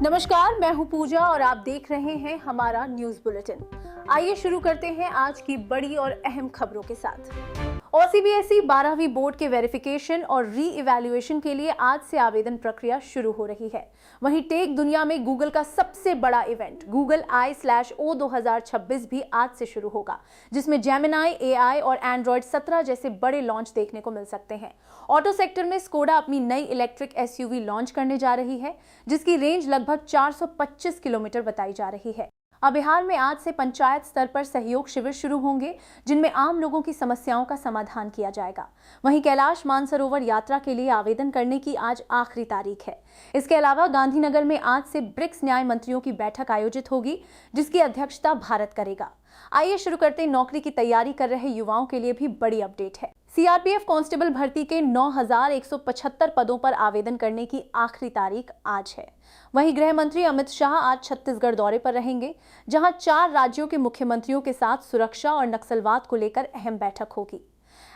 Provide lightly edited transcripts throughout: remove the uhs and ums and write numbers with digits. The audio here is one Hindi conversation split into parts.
नमस्कार, मैं हूं पूजा और आप देख रहे हैं हमारा न्यूज बुलेटिन। आइए शुरू करते हैं आज की बड़ी और अहम खबरों के साथ। और सीबीएसई 12वीं बोर्ड के वेरिफिकेशन और री इवैल्यूएशन के लिए आज से आवेदन प्रक्रिया शुरू हो रही है। वहीं टेक दुनिया में गूगल का सबसे बड़ा इवेंट गूगल आई/ओ 2026 भी आज से शुरू होगा, जिसमें जेमिनाई, एआई और एंड्रॉयड 17 जैसे बड़े लॉन्च देखने को मिल सकते हैं। ऑटो सेक्टर में स्कोडा अपनी नई इलेक्ट्रिक एसयूवी लॉन्च करने जा रही है, जिसकी रेंज लगभग 425 किलोमीटर बताई जा रही है। अब बिहार में आज से पंचायत स्तर पर सहयोग शिविर शुरू होंगे, जिनमें आम लोगों की समस्याओं का समाधान किया जाएगा। वहीं कैलाश मानसरोवर यात्रा के लिए आवेदन करने की आज आखिरी तारीख है। इसके अलावा गांधीनगर में आज से ब्रिक्स न्याय मंत्रियों की बैठक आयोजित होगी, जिसकी अध्यक्षता भारत करेगा। आइए शुरू करते हैं नौकरी की तैयारी कर रहे युवाओं के लिए भी बड़ी अपडेट है। सीआरपीएफ कांस्टेबल भर्ती के 9,175 पदों पर आवेदन करने की आखिरी तारीख आज है। वहीं गृह मंत्री अमित शाह आज छत्तीसगढ़ दौरे पर रहेंगे, जहां 4 राज्यों के मुख्यमंत्रियों के साथ सुरक्षा और नक्सलवाद को लेकर अहम बैठक होगी।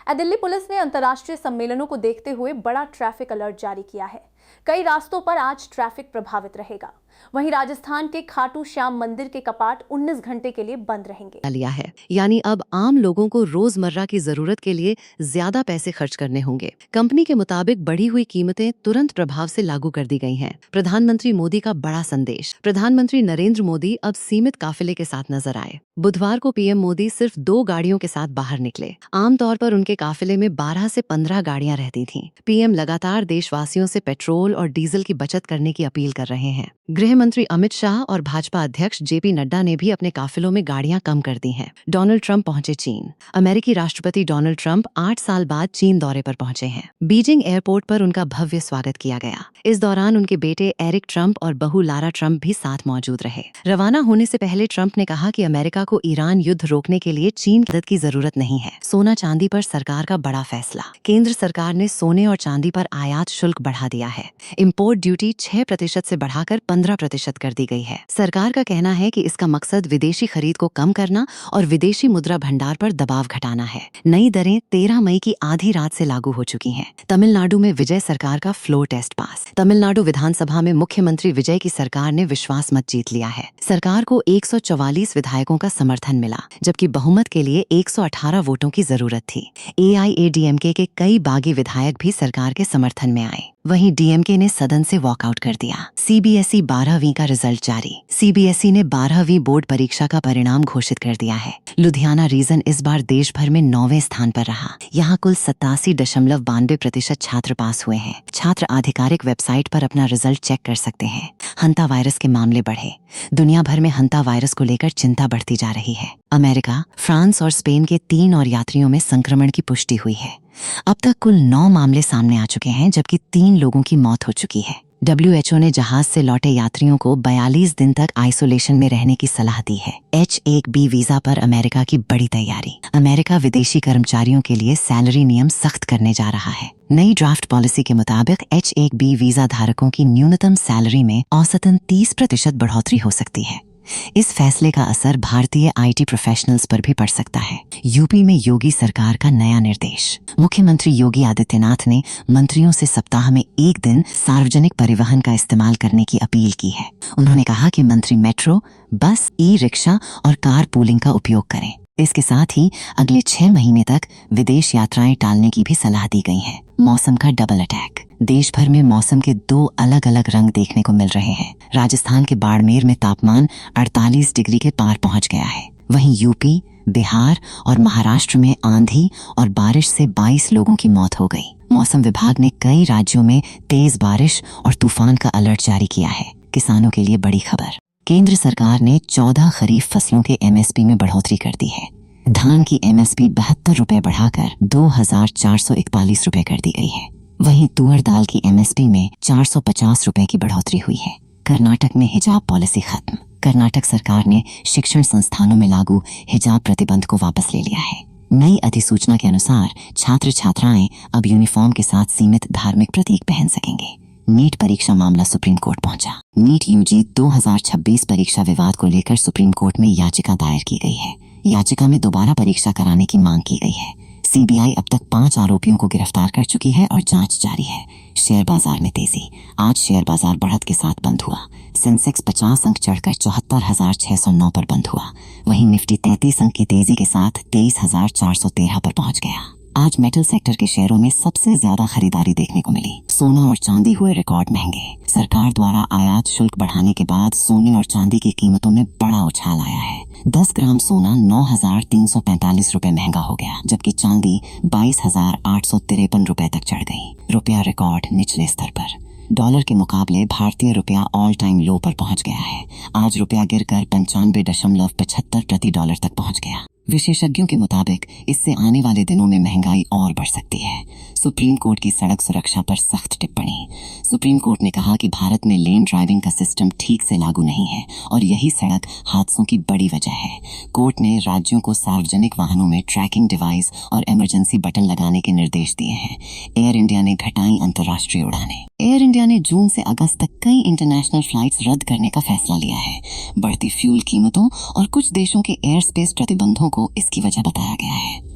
दिल्ली पुलिस ने अंतर्राष्ट्रीय सम्मेलनों को देखते हुए बड़ा ट्रैफिक अलर्ट जारी किया है। कई रास्तों पर आज ट्रैफिक प्रभावित रहेगा। वहीं राजस्थान के खाटू श्याम मंदिर के कपाट 19 घंटे के लिए बंद रहेंगे। लिया है, यानी अब आम लोगों को रोजमर्रा की जरूरत के लिए ज्यादा पैसे खर्च करने होंगे। कंपनी के मुताबिक बढ़ी हुई कीमतें तुरंत प्रभाव से लागू कर दी गई हैं। प्रधानमंत्री मोदी का बड़ा संदेश। प्रधानमंत्री नरेंद्र मोदी अब सीमित काफिले के साथ नजर आए। बुधवार को पीएम मोदी सिर्फ 2 गाड़ियों के साथ बाहर निकले। आमतौर पर उनके काफिले में 12 से 15 गाड़ियां रहती थीं। पीएम लगातार देशवासियों से पेट्रोल और डीजल की बचत करने की अपील कर रहे हैं। गृह मंत्री अमित शाह और भाजपा अध्यक्ष जेपी नड्डा ने भी अपने काफिलों में गाड़ियां कम कर दी हैं। डोनाल्ड ट्रंप पहुंचे चीन। अमेरिकी राष्ट्रपति डोनाल्ड ट्रंप 8 साल बाद चीन दौरे पर पहुंचे हैं। बीजिंग एयरपोर्ट पर उनका भव्य स्वागत किया गया। इस दौरान उनके बेटे एरिक ट्रंप और बहू लारा ट्रंप भी साथ मौजूद रहे। रवाना होने से पहले ट्रंप ने कहा कि अमेरिका को ईरान युद्ध रोकने के लिए चीन की मदद की जरूरत नहीं है। सोना चांदी पर सरकार का बड़ा फैसला। केंद्र सरकार ने सोने और चांदी पर आयात शुल्क बढ़ा दिया है। इम्पोर्ट ड्यूटी 6% से बढ़ाकर 15% कर दी गई है। सरकार का कहना है कि इसका मकसद विदेशी खरीद को कम करना और विदेशी मुद्रा भंडार पर दबाव घटाना है। नई दरें 13 मई की आधी रात से लागू हो चुकी हैं। तमिलनाडु में विजय सरकार का फ्लोर टेस्ट पास। तमिलनाडु विधानसभा में मुख्यमंत्री विजय की सरकार ने विश्वास मत जीत लिया है। सरकार को 144 विधायकों का समर्थन मिला, जबकि बहुमत के लिए 118 वोटों की जरूरत थी। एआईएडीएमके के कई बागी विधायक भी सरकार के समर्थन में आए। वहीं डीएमके ने सदन से वॉकआउट कर दिया। सीबीएसई 12वीं का रिजल्ट जारी। सीबीएसई ने 12वीं बोर्ड परीक्षा का परिणाम घोषित कर दिया है। लुधियाना रीजन इस बार देश भर में 9वें स्थान पर रहा। यहाँ कुल 87.92% छात्र पास हुए हैं। छात्र आधिकारिक वेबसाइट पर अपना रिजल्ट चेक कर सकते हैं। हंता वायरस के मामले बढ़े। दुनिया भर में हंता वायरस को लेकर चिंता बढ़ती जा रही है। अमेरिका, फ्रांस और स्पेन के 3 और यात्रियों में संक्रमण की पुष्टि हुई है। अब तक कुल 9 मामले सामने आ चुके हैं, जबकि 3 लोगों की मौत हो चुकी है। WHO ने जहाज से लौटे यात्रियों को 42 दिन तक आइसोलेशन में रहने की सलाह दी है। H-1B वीजा पर अमेरिका की बड़ी तैयारी। अमेरिका विदेशी कर्मचारियों के लिए सैलरी नियम सख्त करने जा रहा है। नई ड्राफ्ट पॉलिसी के मुताबिक H-1B वीजा धारकों की न्यूनतम सैलरी में औसतन 30% बढ़ोतरी हो सकती है। इस फैसले का असर भारतीय आईटी प्रोफेशनल्स पर भी पड़ सकता है। यूपी में योगी सरकार का नया निर्देश। मुख्यमंत्री योगी आदित्यनाथ ने मंत्रियों से सप्ताह में 1 दिन सार्वजनिक परिवहन का इस्तेमाल करने की अपील की है। उन्होंने कहा कि मंत्री मेट्रो, बस, ई-रिक्शा और कार पूलिंग का उपयोग करें। इसके साथ ही अगले 6 महीने तक विदेश यात्राएं टालने की भी सलाह दी गई है। मौसम का डबल अटैक। देश भर में मौसम के 2 अलग अलग रंग देखने को मिल रहे हैं। राजस्थान के बाड़मेर में तापमान 48 डिग्री के पार पहुंच गया है। वहीं यूपी, बिहार और महाराष्ट्र में आंधी और बारिश से 22 लोगों की मौत हो गई। मौसम विभाग ने कई राज्यों में तेज बारिश और तूफान का अलर्ट जारी किया है। किसानों के लिए बड़ी खबर। केंद्र सरकार ने 14 खरीफ फसलों के एमएसपी में बढ़ोतरी कर दी है। धान की एमएसपी 72 रुपए बढ़ाकर 2,441 रुपए कर दी गई है। वहीं तुअर दाल की एमएसपी में 450 रुपए की बढ़ोतरी हुई है। कर्नाटक में हिजाब पॉलिसी खत्म। कर्नाटक सरकार ने शिक्षण संस्थानों में लागू हिजाब प्रतिबंध को वापस ले लिया है। नई अधिसूचना के अनुसार छात्र छात्राएं अब यूनिफॉर्म के साथ सीमित धार्मिक प्रतीक पहन सकेंगे। नीट परीक्षा मामला सुप्रीम कोर्ट पहुंचा। नीट यूजी 2026 परीक्षा विवाद को लेकर सुप्रीम कोर्ट में याचिका दायर की गई है। याचिका में दोबारा परीक्षा कराने की मांग की गई है। सीबीआई अब तक 5 आरोपियों को गिरफ्तार कर चुकी है और जांच जारी है। शेयर बाजार में तेजी। आज शेयर बाजार बढ़त के साथ बंद हुआ। सेंसेक्स 50 अंक चढ़कर 74,609 पर बंद हुआ। वहीं निफ्टी 33 अंक की तेजी के साथ 23,413 पर पहुंच गया। आज मेटल सेक्टर के शेयरों में सबसे ज्यादा खरीदारी देखने को मिली। सोना और चांदी हुए रिकॉर्ड महंगे। सरकार द्वारा आयात शुल्क बढ़ाने के बाद सोने और चांदी की कीमतों में बड़ा उछाल आया है। 10 ग्राम सोना 9,345 रुपए महंगा हो गया, जबकि चांदी 22,853 रुपए तक चढ़ गई। रुपया रिकॉर्ड निचले स्तर पर। डॉलर के मुकाबले भारतीय रुपया ऑल टाइम लो पर पहुंच गया है। आज रुपया गिरकर 95.75 प्रति डॉलर तक पहुंच गया। विशेषज्ञों के मुताबिक इससे आने वाले दिनों में महंगाई और बढ़ सकती है। सुप्रीम कोर्ट की सड़क सुरक्षा पर सख्त टिप्पणी। सुप्रीम कोर्ट ने कहा कि भारत में लेन ड्राइविंग का सिस्टम ठीक से लागू नहीं है और यही सड़क हादसों की बड़ी वजह है। कोर्ट ने राज्यों को सार्वजनिक वाहनों में ट्रैकिंग डिवाइस और इमरजेंसी बटन लगाने के निर्देश दिए हैं। एयर इंडिया ने घटाई अंतर्राष्ट्रीय उड़ानें। एयर इंडिया ने जून से अगस्त तक कई इंटरनेशनल फ्लाइट्स रद्द करने का फैसला लिया है। बढ़ती फ्यूल कीमतों और कुछ देशों के एयर स्पेस प्रतिबंधों को इसकी वजह बताया गया है।